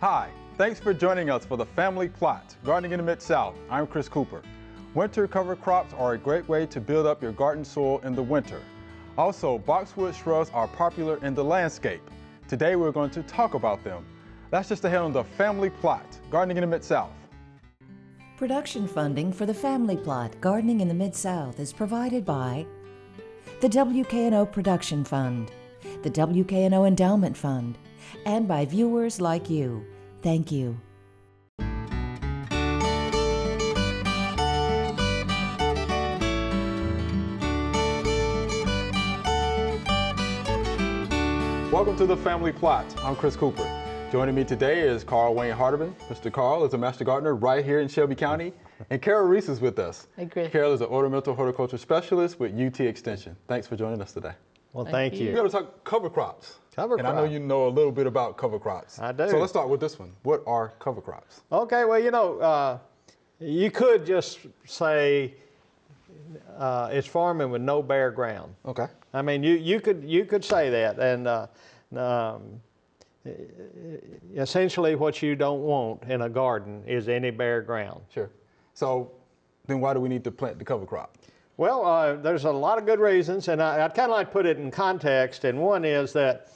Hi, thanks for joining us for the Family Plot, Gardening in the Mid-South. I'm Chris Cooper. Winter cover crops are a great way to build up your garden soil in the winter. Also, boxwood shrubs are popular in the landscape. Today we're going to talk about them. That's just ahead on the Family Plot, Gardening in the Mid-South. Production funding for the Family Plot, Gardening in the Mid-South is provided by the WKNO Production Fund, the WKNO Endowment Fund, and by viewers like you. Thank you. Welcome to the Family Plot. I'm Chris Cooper. Joining me today is Carl Wayne Hardiman. Mr. Carl is a master gardener right here in Shelby County. And Carol Reese is with us. Hey, Chris. Carol is an ornamental horticulture specialist with UT Extension. Thanks for joining us today. Well, thank you. We're going to talk cover crops. Cover And I know crop. you know a little bit about cover crops. I do. So let's start with this one. What are cover crops? Okay, well, you could just say it's farming with no bare ground. Okay. I mean, you could say that, and essentially what you don't want in a garden is any bare ground. Sure. So then why do we need to plant the cover crop? Well, there's a lot of good reasons, and I'd kind of like to put it in context, and one is that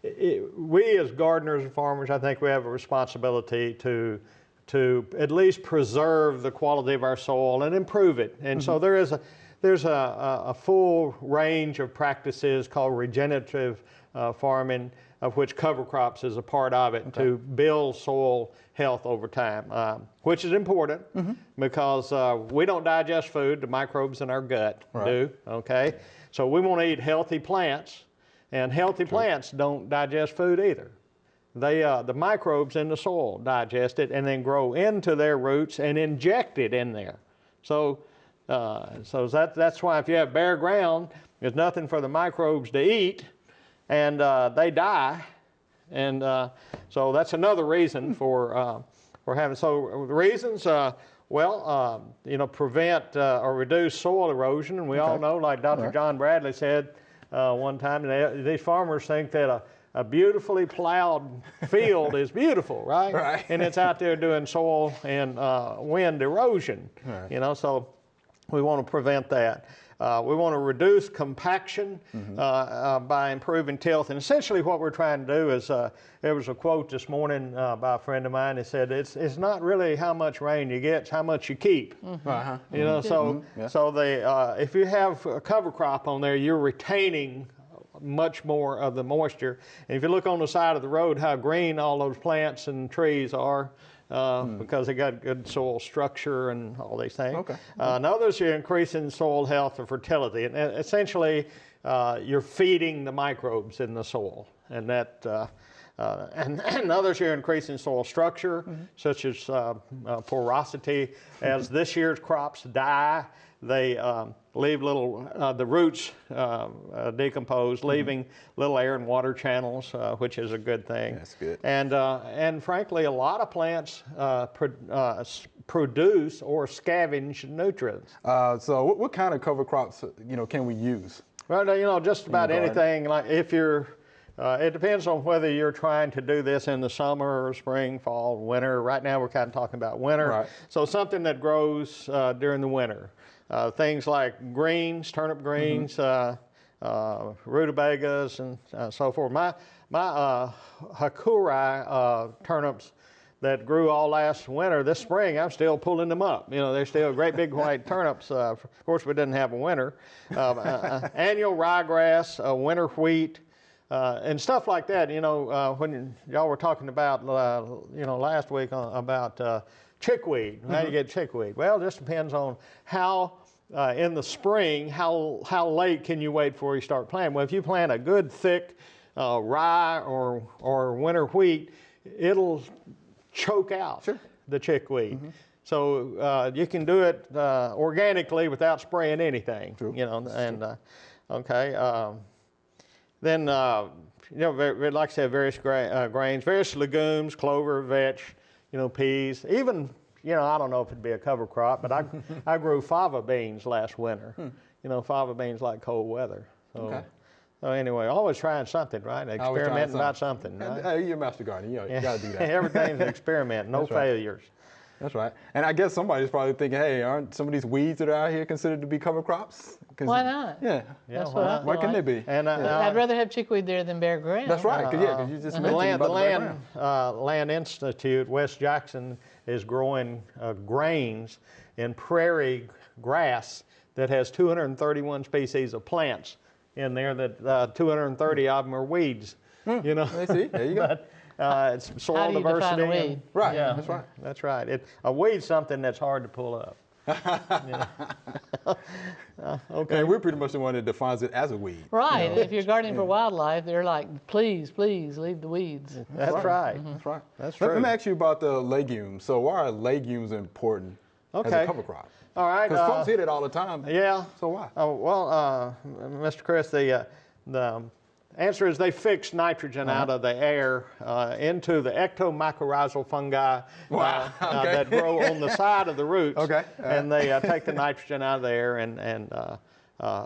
we as gardeners and farmers, I think we have a responsibility to at least preserve the quality of our soil and improve it. And so there's a full range of practices called regenerative farming, of which cover crops is a part of it, to build soil health over time, which is important because we don't digest food, the microbes in our gut do, okay? So we want to eat healthy plants, and healthy plants don't digest food either. They, the microbes in the soil digest it and then grow into their roots and inject it in there. So that's why if you have bare ground, there's nothing for the microbes to eat, and they die. And so that's another reason for having, so the reasons, prevent or reduce soil erosion. And we all know, like Dr. John Bradley said one time, these farmers think that a beautifully plowed field is beautiful, right? Right. And it's out there doing soil and wind erosion, so we want to prevent that. We want to reduce compaction by improving tilth. And essentially what we're trying to do is, there was a quote this morning by a friend of mine that said, it's not really how much rain you get, it's how much you keep. So if you have a cover crop on there, you're retaining much more of the moisture. And if you look on the side of the road, how green all those plants and trees are, because they got good soil structure and all these things. And others, you're increasing soil health and fertility. And essentially, you're feeding the microbes in the soil. And that, and others, you're increasing soil structure, such as porosity. As this year's crops die, they leave little, the roots decompose, leaving little air and water channels, which is a good thing. That's good. And frankly, a lot of plants produce or scavenge nutrients. So what kind of cover crops, can we use? Well, just about garden? anything. Like if you're, it depends on whether you're trying to do this in the summer or spring, fall, winter. Right now, we're kind of talking about winter. Right. So something that grows during the winter. Things like greens, turnip greens, rutabagas, and so forth. My Hakurei turnips that grew all last winter, this spring, I'm still pulling them up. They're still great big white turnips. Of course, we didn't have a winter. Annual ryegrass, winter wheat, and stuff like that. When y'all were talking about, last week about chickweed, how do you get chickweed? Well, it just depends on how, in the spring, how late can you wait before you start planting? Well, if you plant a good thick rye or winter wheat, it'll choke out the chickweed. So you can do it organically without spraying anything. Then like I said, various grains, various legumes, clover, vetch, peas, even, I don't know if it'd be a cover crop, but I grew fava beans last winter. Fava beans like cold weather. So So anyway, always trying something, right? Always trying Experimenting about something, right? Hey, you're a master gardener. You got to do that. Everything's an experiment, no That's right. failures. That's right. And I guess somebody's probably thinking, hey, aren't some of these weeds that are out here considered to be cover crops? Why not? Yeah. That's what I feel Why can they like. be? And I'd rather have chickweed there than bare ground. That's right. Because you just the mentioned Land, about the Land Institute, West Jackson, is growing grains in prairie grass that has 231 species of plants in there. That 230 of them are weeds. You know. I see. There you go. It's soil How do you define diversity. a weed? Right. Yeah, That's right. That's right. A weed's something that's hard to pull up. Okay. And we're pretty much the one that defines it as a weed. Right. If you're gardening for wildlife, they're like, please, please leave the weeds. That's right. That's right. That's Let true. me ask you about the legumes. So why are legumes important as Okay. a cover crop? All right. Because folks hit it all the time. Yeah. So why? Oh, well, Mr. Chris, the answer is they fix nitrogen out of the air into the ectomycorrhizal fungi that grow on the side of the roots. Okay. And they take the nitrogen out of the air and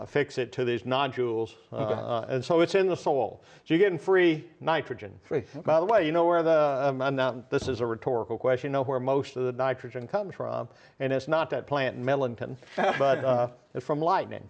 fix it to these nodules. And so it's in the soil. So you're getting free nitrogen. Free, okay. By the way, you know where now this is a rhetorical question, you know where most of the nitrogen comes from, and it's not that plant in Millington, but it's from lightning.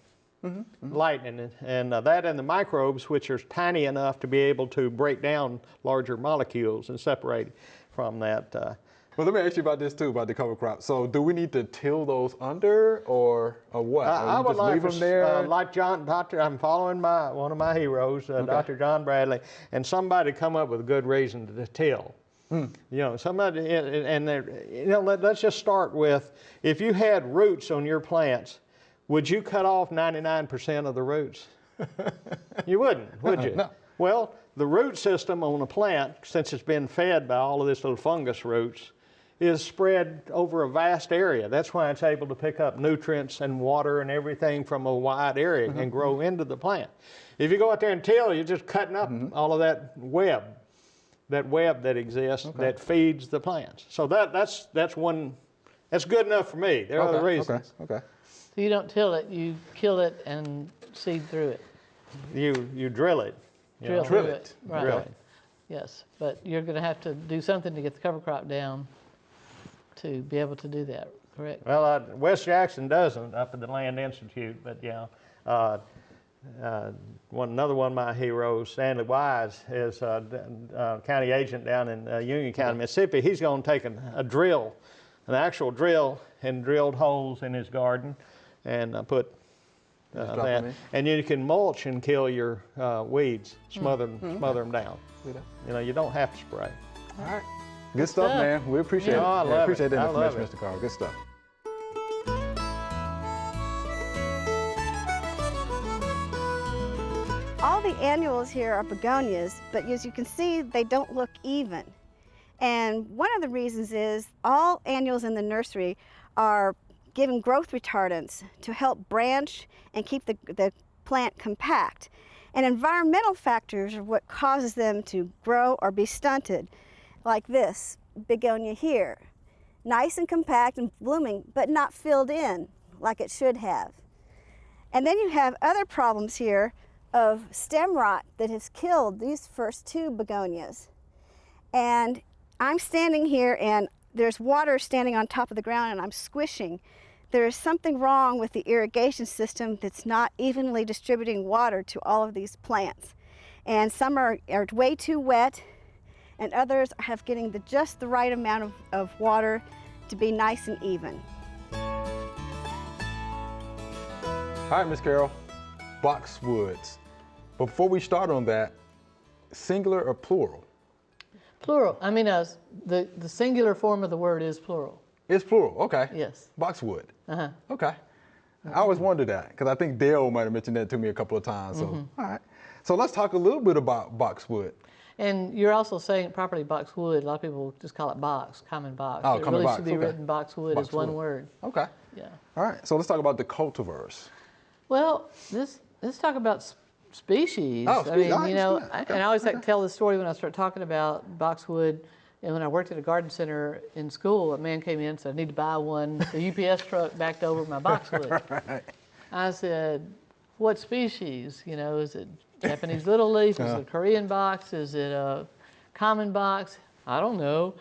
Lightning, and that and the microbes, which are tiny enough to be able to break down larger molecules and separate from that. Well, let me ask you about this too, about the cover crop. So do we need to till those under or what? I Or would just like, leave them there? like I'm following one of my heroes, Dr. John Bradley, and somebody come up with a good reason to till. You know, somebody, and let's just start with, if you had roots on your plants, would you cut off 99% of the roots? You wouldn't, would you? No. Well, the root system on a plant, since it's been fed by all of this little fungus roots, is spread over a vast area. That's why it's able to pick up nutrients and water and everything from a wide area and grow into the plant. If you go out there and till, you're just cutting up all of that web that exists that feeds the plants. So that's good enough for me. There are other reasons. Okay. So you don't till it, you kill it and seed through it. You drill it. you know. Drill through Drill it. it. Right. Drill it. Yes, but you're going to have to do something to get the cover crop down to be able to do that, correct? Well, West Jackson doesn't up at the Land Institute, but yeah. Another one of my heroes, Stanley Wise, is county agent down in Union County, Mississippi. He's going to take a drill, an actual drill, and drilled holes in his garden and put drop that. them in? And you can mulch and kill your weeds, smother them down. You know, you don't have to spray. All right. Good stuff, stuff. man. We appreciate Yeah, it. I love appreciate it. that I love information, Mr. Carl. Good stuff. All the annuals here are begonias, but as you can see, they don't look even. And one of the reasons is all annuals in the nursery are given growth retardants to help branch and keep the plant compact. And environmental factors are what causes them to grow or be stunted, like this begonia here. Nice and compact and blooming, but not filled in like it should have. And then you have other problems here of stem rot that has killed these first two begonias. And I'm standing here and there's water standing on top of the ground and I'm squishing. There is something wrong with the irrigation system that's not evenly distributing water to all of these plants. And some are way too wet and others have getting just the right amount of water to be nice and even. All right, Miss Carol, boxwoods. But before we start on that, singular or plural? Plural. I mean, the singular form of the word is plural. It's plural, okay. Yes. Boxwood. Uh-huh. Okay. I always wondered that, because I think Dale might have mentioned that to me a couple of times. So, all right. So let's talk a little bit about boxwood. And you're also saying it properly, boxwood. A lot of people just call it box, common box. Oh, it common really box, should be okay. written boxwood as one Boxwood. word. Okay. Yeah. All right. So let's talk about the cultivars. Well, let's talk about species. Oh, I mean, all right, you know, let's do that. and I always like to tell the story when I start talking about boxwood. And when I worked at a garden center in school, a man came in and said, I need to buy one. The UPS truck backed over my boxwood. Right. I said, what species? You know, is it Japanese little leaf? Is it a Korean box? Is it a common box? I don't know.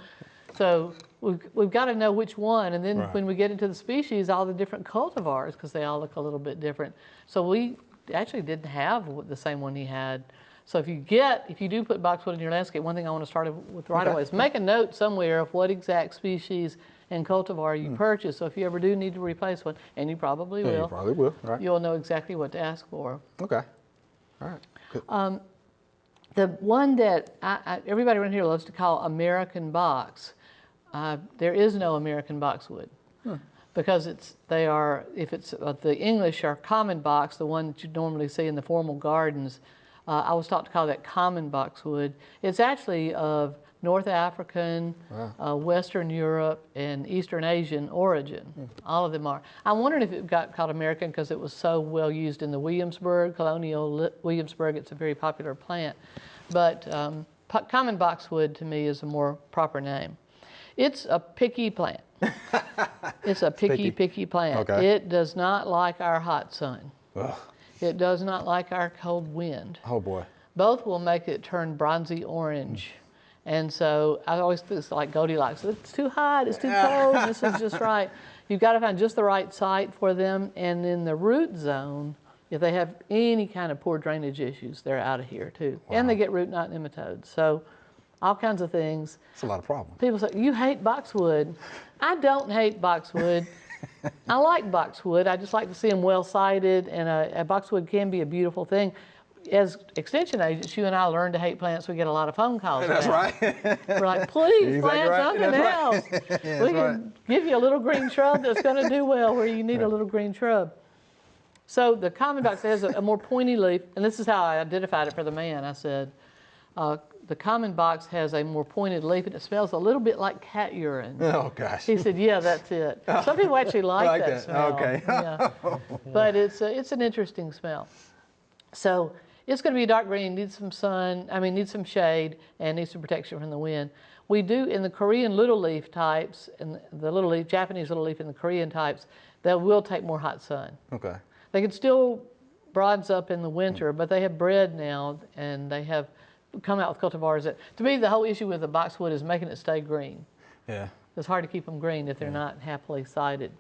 So we've got to know which one. And then when we get into the species, all the different cultivars, because they all look a little bit different. So we actually didn't have the same one he had. So if you do put boxwood in your landscape, one thing I want to start with right away is make a note somewhere of what exact species and cultivar you purchase. So if you ever do need to replace one, and you probably will, You probably will, right? you'll know exactly what to ask for. Okay. All right. Good. The one that everybody around here loves to call American box, there is no American boxwood. Because if it's the English or common box, the one that you normally see in the formal gardens, I was taught to call that common boxwood. It's actually of North African, Western Europe, and Eastern Asian origin. All of them are. I'm wondering if it got called American because it was so well used in the Williamsburg, colonial Williamsburg. It's a very popular plant. But common boxwood to me is a more proper name. It's a picky plant. It's a picky plant. Okay. It does not like our hot sun. Ugh. It does not like our cold wind. Oh boy. Both will make it turn bronzy orange. And so I always think it's like Goldilocks. It's too hot, it's too cold, this is just right. You've got to find just the right site for them. And in the root zone, if they have any kind of poor drainage issues, they're out of here too. And they get root knot nematodes. So all kinds of things. That's a lot of problems. People say, you hate boxwood. I don't hate boxwood. I like boxwood. I just like to see them well sited, and a boxwood can be a beautiful thing. As extension agents, you and I learn to hate plants. We get a lot of phone calls. That's now. right. We're like, please Exactly plant right. something That's else. right. We can give you a little green shrub that's going to do well where you need a little green shrub. So the common box has a more pointy leaf, and this is how I identified it for the man. I said, the common box has a more pointed leaf, and it smells a little bit like cat urine. Oh gosh. He said, yeah, that's it. Some people actually like that smell. Okay. Yeah. But it's an interesting smell. So it's going to be dark green, needs some needs some shade, and needs some protection from the wind. We do, in the Korean little leaf types, and the Japanese little leaf and the Korean types, that will take more hot sun. Okay. They can still bronze up in the winter, but they have bred now, and they have come out with cultivars that, to me, the whole issue with the boxwood is making it stay green. Yeah. It's hard to keep them green if they're not happily sited.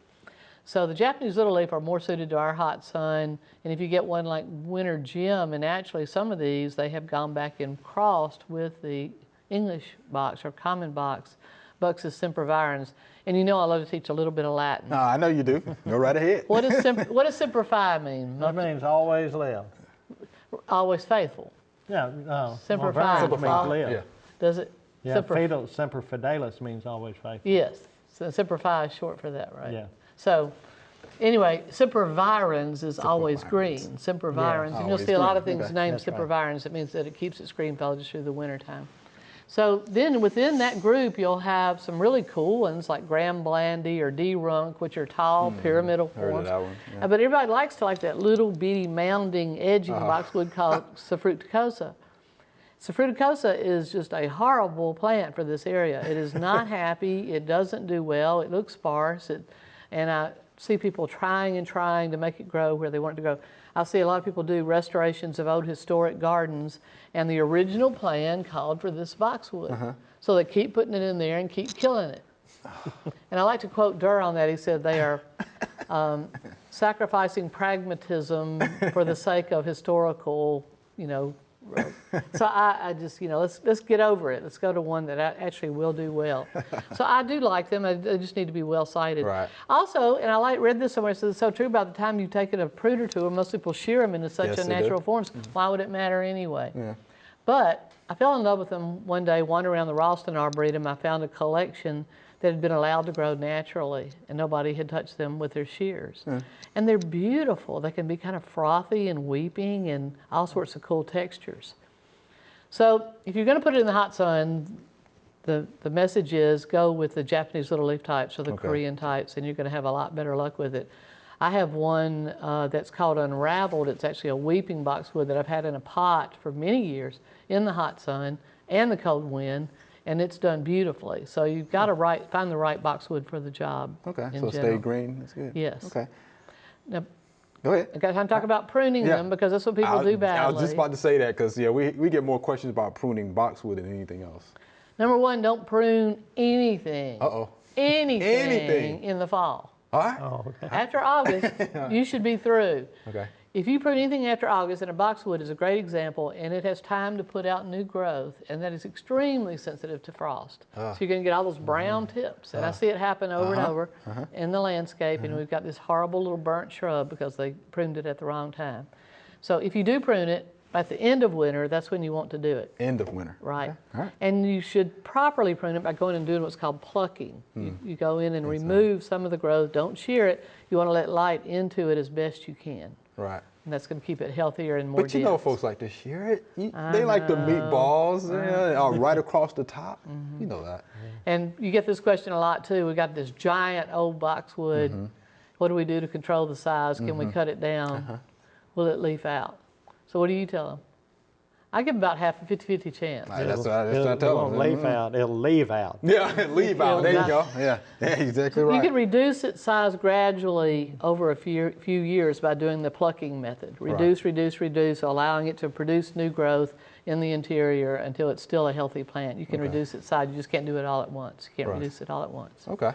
So the Japanese little leaf are more suited to our hot sun, and if you get one like Winter Gem, and actually some of these, they have gone back and crossed with the English box or common box, Buxus sempervirens. And you know I love to teach a little bit of Latin. I know you do. Go right ahead. What does semperfi mean? That means always live. Always faithful. Yeah, no. Semper Virens Fi. means live. Yeah. Does it? Yeah, semper fidelis means always faithful. Yes. So semperfi is short for that, right? Yeah. So anyway, sempervirens is always green. Sempervirens. Yeah, and you'll always see a lot of green. things Okay. named That's right. sempervirens. It means that it keeps its green foliage through the wintertime. So then within that group, you'll have some really cool ones like Graham Blandy or D. Runk, which are tall pyramidal Heard of forms. that one, yeah. But everybody likes to like that little bitty mounding edging boxwood called Safruticosa. Safruticosa is just a horrible plant for this area. It is not happy. It doesn't do well. It looks sparse. And I see people trying and trying to make it grow where they want it to grow. I see a lot of people do restorations of old historic gardens, and the original plan called for this boxwood. So they keep putting it in there and keep killing it. And I like to quote Durr on that. He said they are sacrificing pragmatism for the sake of historical, So I just, let's get over it. Let's go to one that actually will do well. So I do like them. They just need to be well sited. Right. Also, and I read this somewhere, it says it's so true about the time you've taken a pruder to them, most people shear them into such Yes, a they do. natural forms. Why would it matter anyway? Yeah. But I fell in love with them one day, wandering around the Ralston Arboretum. I found a collection that had been allowed to grow naturally, and nobody had touched them with their shears. And they're beautiful. They can be kind of frothy and weeping and all sorts of cool textures. So if you're going to put it in the hot sun, the message is go with the Japanese little leaf types or the Korean types, and you're going to have a lot better luck with it. I have one that's called Unraveled. It's actually a weeping boxwood that I've had in a pot for many years in the hot sun and the cold wind, and it's done beautifully. So you've got to find the right boxwood for the job. Okay. in So general. stay green. That's good. Yes. Okay. Now, Go ahead. I got time to talk about pruning Yeah. them because that's what people do badly. I was just about to say that because, yeah, we get more questions about pruning boxwood than anything else. Number one, don't prune anything. Uh-oh. Anything in the fall. All right. Oh, okay. After August, you should be through. Okay. If you prune anything after August, and a boxwood is a great example, and it has time to put out new growth, and that is extremely sensitive to frost. So you're going to get all those brown tips, and I see it happen over and over in the landscape, and we've got this horrible little burnt shrub because they pruned it at the wrong time. So if you do prune it at the end of winter, that's when you want to do it. End of winter. Right. Okay. All right. And you should properly prune it by going and doing what's called plucking. You go in and remove some of the growth. Don't shear it. You want to let light into it as best you can. Right. And that's going to keep it healthier and more But you know, dense. folks like to shear it. They like the meatballs right across the top. You know that. And you get this question a lot too. We got this giant old boxwood. What do we do to control the size? Can we cut it down? Will it leaf out? So what do you tell them? I give about half a 50-50 chance. That's what I It tell won't them. leaf out. It'll leave out. Yeah, leave out. There you go. Yeah, exactly right. You can reduce its size gradually over a few years by doing the plucking method. Reduce, allowing it to produce new growth in the interior until it's still a healthy plant. You can reduce its size. You just can't do it all at once. You can't reduce it all at once. Okay. All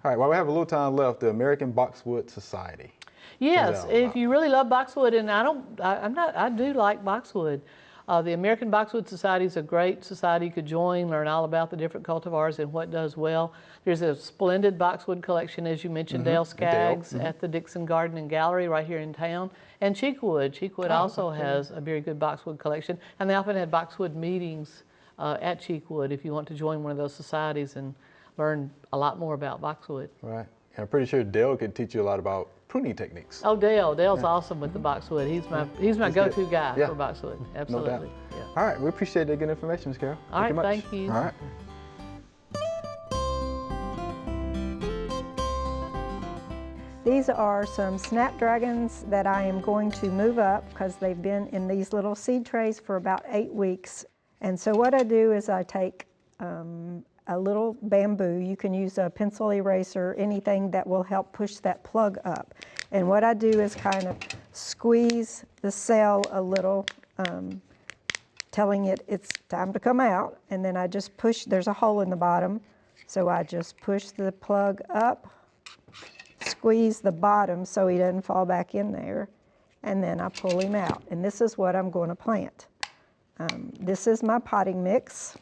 right. Well, we have a little time left. The American Boxwood Society. Yes, that all if about? you really love boxwood, and I do like boxwood. The American Boxwood Society is a great society you could join, learn all about the different cultivars and what does well. There's a splendid boxwood collection, as you mentioned, Dale Skaggs at the Dixon Garden and Gallery right here in town. And Cheekwood. Cheekwood also has a very good boxwood collection, and they often have boxwood meetings at Cheekwood if you want to join one of those societies and learn a lot more about boxwood. Right. And I'm pretty sure Dale can teach you a lot about pruning techniques. Oh, Dale's awesome with the boxwood. He's my go-to guy Yeah. for boxwood. No doubt. Absolutely. Yeah. All right. We appreciate the good information, Ms. Carol. All right, you much. thank you. All right. These are some snapdragons that I am going to move up because they've been in these little seed trays for about 8 weeks. And so what I do is I take a little bamboo. You can use a pencil eraser, anything that will help push that plug up. And what I do is kind of squeeze the cell a little, telling it it's time to come out. And then I just push, there's a hole in the bottom. So I just push the plug up, squeeze the bottom so he doesn't fall back in there, and then I pull him out. And this is what I'm going to plant. This is my potting mix.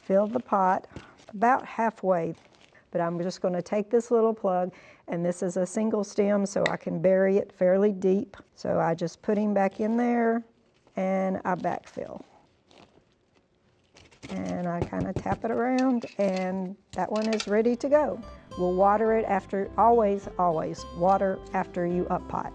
Fill the pot about halfway, but I'm just going to take this little plug, and this is a single stem so I can bury it fairly deep. So I just put him back in there and I backfill. And I kind of tap it around, and that one is ready to go. We'll water it after, always water after you up pot.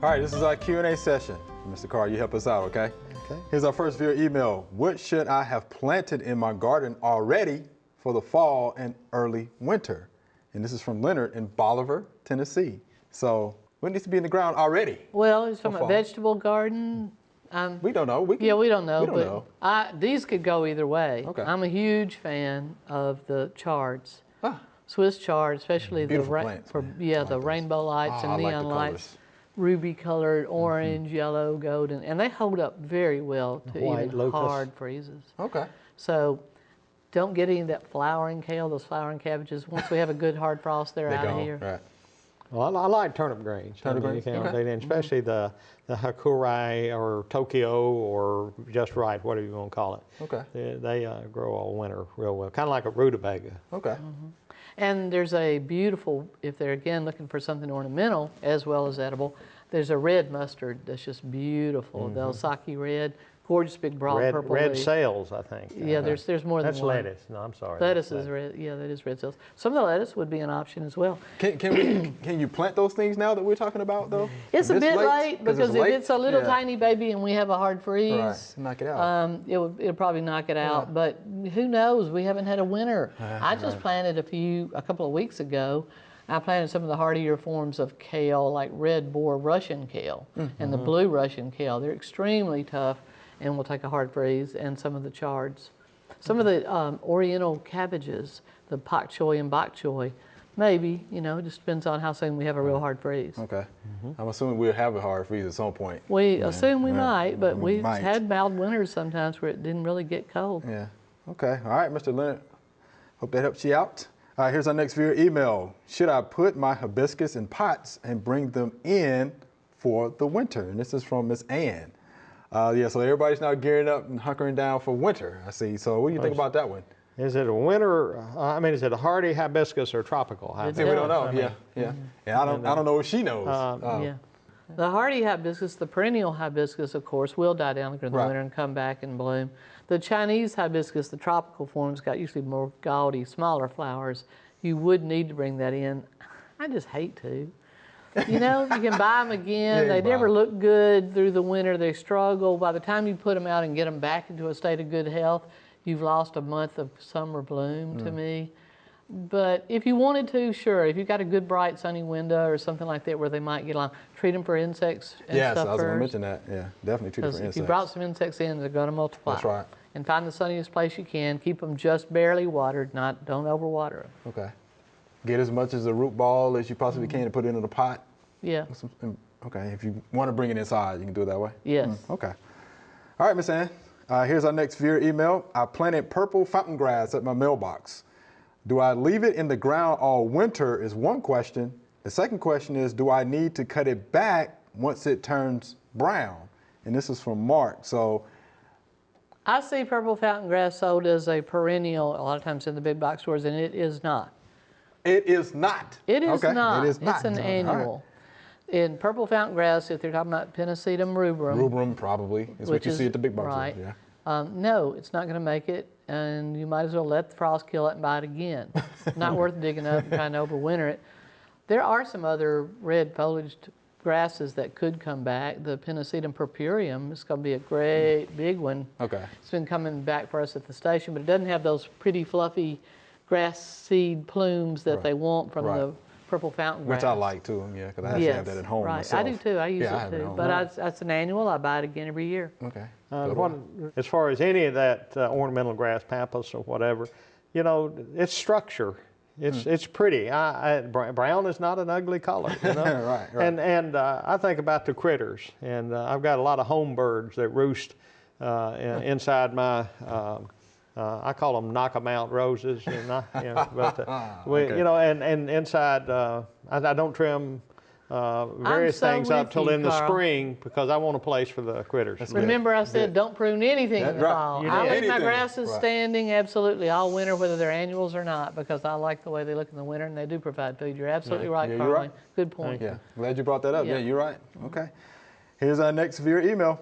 All right. This is our Q&A session. Mr. Carr, you help us out, okay? Okay. Here's our first viewer email. What should I have planted in my garden already for the fall and early winter? And this is from Leonard in Bolivar, Tennessee. So what needs to be in the ground already? Well, it's from a fall. vegetable garden. We don't know. We don't know. We don't but know. These could go either way. Okay. I'm a huge fan of the chards. Ah, Swiss chard, especially Beautiful plants, man. I like the those. rainbow lights I and like neon the lights, colors. ruby colored, orange, yellow, golden, and they hold up very well to White even locust. hard freezes. okay. So don't get any of that flowering kale, those flowering cabbages. Once we have a good hard frost, they're out of here. Right. Well, I like turnip greens. Turnip You greens, can, okay. and especially the Hakurei or Tokyo or just right, whatever you want to call it. Okay. They grow all winter real well, kind of like a rutabaga. Okay. And there's a beautiful, if they're again looking for something ornamental as well as edible, there's a red mustard that's just beautiful. The Osaki red, gorgeous big broad purple Red leaf. sails, I think. Yeah, there's more than That's one. lettuce. No, I'm sorry. Lettuce that's is red. Yeah, that is red cells. Some of the lettuce would be an option as well. Can you plant those things now that we're talking about though? It's a This bit late 'Cause because if late? it's a little Yeah. tiny baby and we have a hard freeze, Right. Knock it out. it'll probably knock it out. But who knows? We haven't had a winter. I just planted a couple of weeks ago. I planted some of the hardier forms of kale, like red boar Russian kale and the blue Russian kale. They're extremely tough and will take a hard freeze, and some of the chards. Some of the oriental cabbages, the pak choi and bok choy, Maybe, you know, it just depends on how soon we have a real hard freeze. Okay. I'm assuming we'll have a hard freeze at some point. We assume we might, but we we've might. had mild winters sometimes where it didn't really get cold. Yeah. Okay. All right, Mr. Leonard. Hope that helps you out. All right, here's our next viewer email. Should I put my hibiscus in pots and bring them in for the winter? And this is from Miss Ann. Yeah, so everybody's now gearing up and hunkering down for winter, I see. So what do you think about that one? Is it a winter? I mean, is it a hardy hibiscus or tropical hibiscus? See, we don't know. I mean, Yeah. I don't know if she knows. Yeah. The hardy hibiscus, the perennial hibiscus, of course, will die down during the Right. winter and come back and bloom. The Chinese hibiscus, the tropical forms, got usually more gaudy, smaller flowers. You would need to bring that in. I just hate to. You know, you can buy them again. Yeah, They you buy never 'em. look good through the winter. They struggle. By the time you put them out and get them back into a state of good health, you've lost a month of summer bloom to me. But if you wanted to, sure. If you've got a good, bright, sunny window or something like that where they might get along, treat them for insects and Yes, stuff I was going to first. mention that. Yeah, definitely treat it Because for if insects. you brought some insects in, they're going to multiply. That's right. And find the sunniest place you can. Keep them just barely watered. Don't overwater them. Okay. Get as much as a root ball as you possibly can and put it into the pot. Yeah. Okay, if you want to bring it inside, you can do it that way. Yes. Okay. All right, Miss Ann. Here's our next viewer email. I planted purple fountain grass at my mailbox. Do I leave it in the ground all winter is one question. The second question is, do I need to cut it back once it turns brown? And this is from Mark. So, I see purple fountain grass sold as a perennial a lot of times in the big box stores, and it is not. it is not. It is Okay, not. It is not. It's an All right. annual. In purple fountain grass, if they're talking about Penicetum rubrum, Rubrum probably is what which you is see at the big box. right. Yeah. No, it's not going to make it, and you might as well let the frost kill it and buy it again. Not worth digging up and trying to overwinter it. There are some other red foliaged grasses that could come back. The Penicetum purpureum is going to be a great big one. Okay. It's been coming back for us at the station, but it doesn't have those pretty fluffy grass seed plumes that Right. they want from Right. the purple fountain grass. Which I like too. Yeah, because I actually have that at home right. myself. I do too. I use Yeah, I it have it at too. home. But that's an annual. I buy it again every year. Okay. As far as any of that ornamental grass, pampas or whatever, you know, it's structure. It's pretty. Brown is not an ugly color, you know. Right, right. And I think about the critters, and I've got a lot of home birds that roost inside my. I call them knock-em-out roses, and Okay. you know, and inside I don't trim various so things up with till you, in the Carl. spring because I want a place for the critters. That's good. Remember, I said don't prune anything in the right. fall. You I did. leave my Anything. grasses Right. standing absolutely all winter, whether they're annuals or not, because I like the way they look in the winter, and they do provide food. You're absolutely right, Yeah, you're Carly. right. Good point. Yeah, glad you brought that up. Yeah. Yeah, you're right. Okay. Here's our next viewer email.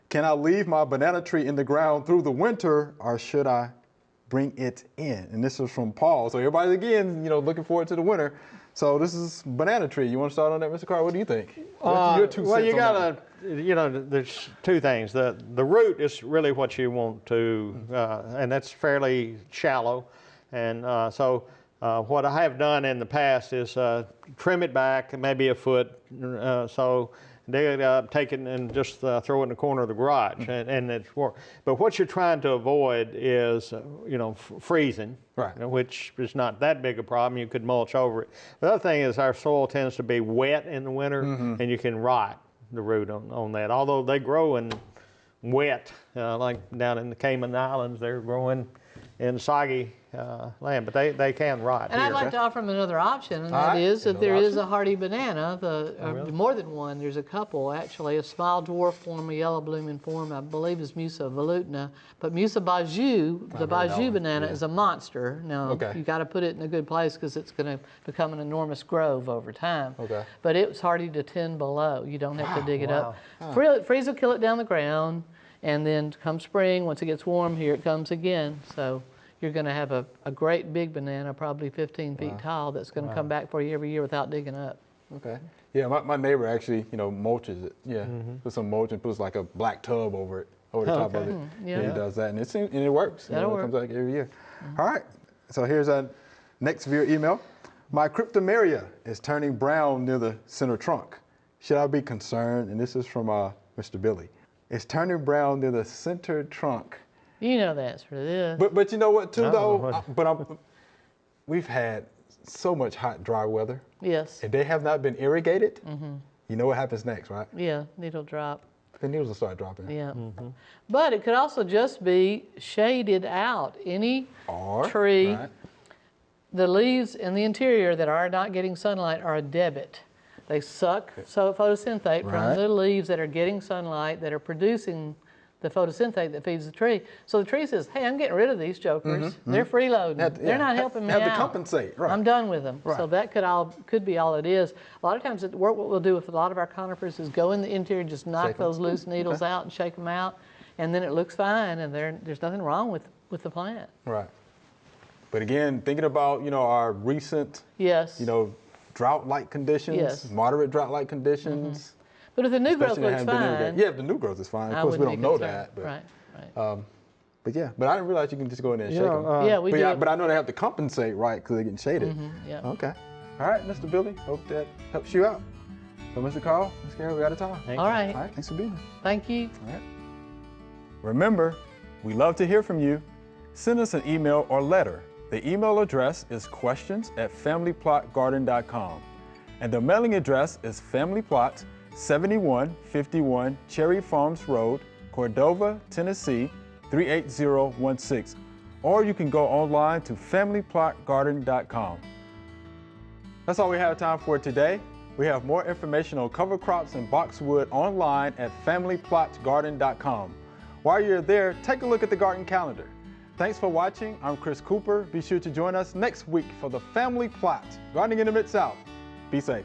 Can I leave my banana tree in the ground through the winter, or should I bring it in? And this is from Paul. So everybody, again, you know, looking forward to the winter. So this is banana tree. You want to start on that, Mr. Carr? What do you think? Your two Well, cents you on that gotta, you know, there's two things. The root is really what you want to, and that's fairly shallow. And so what I have done in the past is trim it back maybe a foot, so dig it up, take it and just throw it in the corner of the garage, and it's work. But what you're trying to avoid is, you know, freezing. Right. You know, which is not that big a problem. You could mulch over it. The other thing is our soil tends to be wet in the winter, and you can rot the root on that. Although they grow in wet, like down in the Cayman Islands, they're growing in soggy land, but they can rot And here. I'd like to offer them another option, and All that right, is that another there is option. a hardy banana, more than one, there's a couple actually, a small dwarf form, a yellow blooming form, I believe is Musa volutna, but Musa baju, the heard that baju one, banana yeah. is a monster. Now, Okay. you got to put it in a good place because it's going to become an enormous grove over time. Okay. But it's hardy to 10 below. You don't have to dig it up. Wow. Freeze will kill it down the ground, and then come spring, once it gets warm, here it comes again. So you're going to have a great big banana, probably 15 feet tall, that's going to come back for you every year without digging up. Okay. Yeah, my neighbor actually, you know, mulches it. Yeah, put some mulch and puts like a black tub over it, over the top of it. yeah. He does that, and it works. That'll It comes work. back every year. All right. So here's our next viewer email. My cryptomeria is turning brown near the center trunk. Should I be concerned? And this is from Mr. Billy. It's turning brown near the center trunk. You know the answer to this. But you know what too Oh, though? what? We've had so much hot, dry weather, Yes. and they have not been irrigated, you know what happens next, right? Yeah, needle drop. The needles will start dropping. Yeah. But it could also just be shaded out. Any Or, tree, right, the leaves in the interior that are not getting sunlight are a debit. They suck photosynthate Right. from the leaves that are getting sunlight, that are producing the photosynthate that feeds the tree. So the tree says, hey, I'm getting rid of these jokers. They're freeloading. Have to- They're yeah, not have- helping me have out. to compensate, right. I'm done with them. So Right. that could be all it is. A lot of times what we'll do with a lot of our conifers is go in the interior, just knock Shake 'em. those loose needles out and shake them out, and then it looks fine, and there's nothing wrong with the plant. right. But again, thinking about, our recent, Yes. drought-like conditions, Yes. moderate drought-like conditions. But if the new growth especially that looks haven't been irrigated. fine, Yeah, if the new growth is fine. Of I course, we wouldn't don't be know concerned. that. But, Right. but yeah, but I didn't realize you can just go in there and You shake know, them. Yeah, we do. But I know they have to compensate, right, because they're getting shaded. Yeah. Okay. All right, Mr. Billy, hope that helps you out. So, Mr. Carl, Ms. Carol, we're out of time. All right. All right, thanks for being here. Thank you. All right. Remember, we love to hear from you. Send us an email or letter. The email address is questions@familyplotgarden.com. And the mailing address is Family Plot, 7151 Cherry Farms Road, Cordova, Tennessee, 38016. Or you can go online to familyplotgarden.com. That's all we have time for today. We have more information on cover crops and boxwood online at familyplotgarden.com. While you're there, take a look at the garden calendar. Thanks for watching. I'm Chris Cooper. Be sure to join us next week for the Family Plot, Gardening in the Mid-South. Be safe.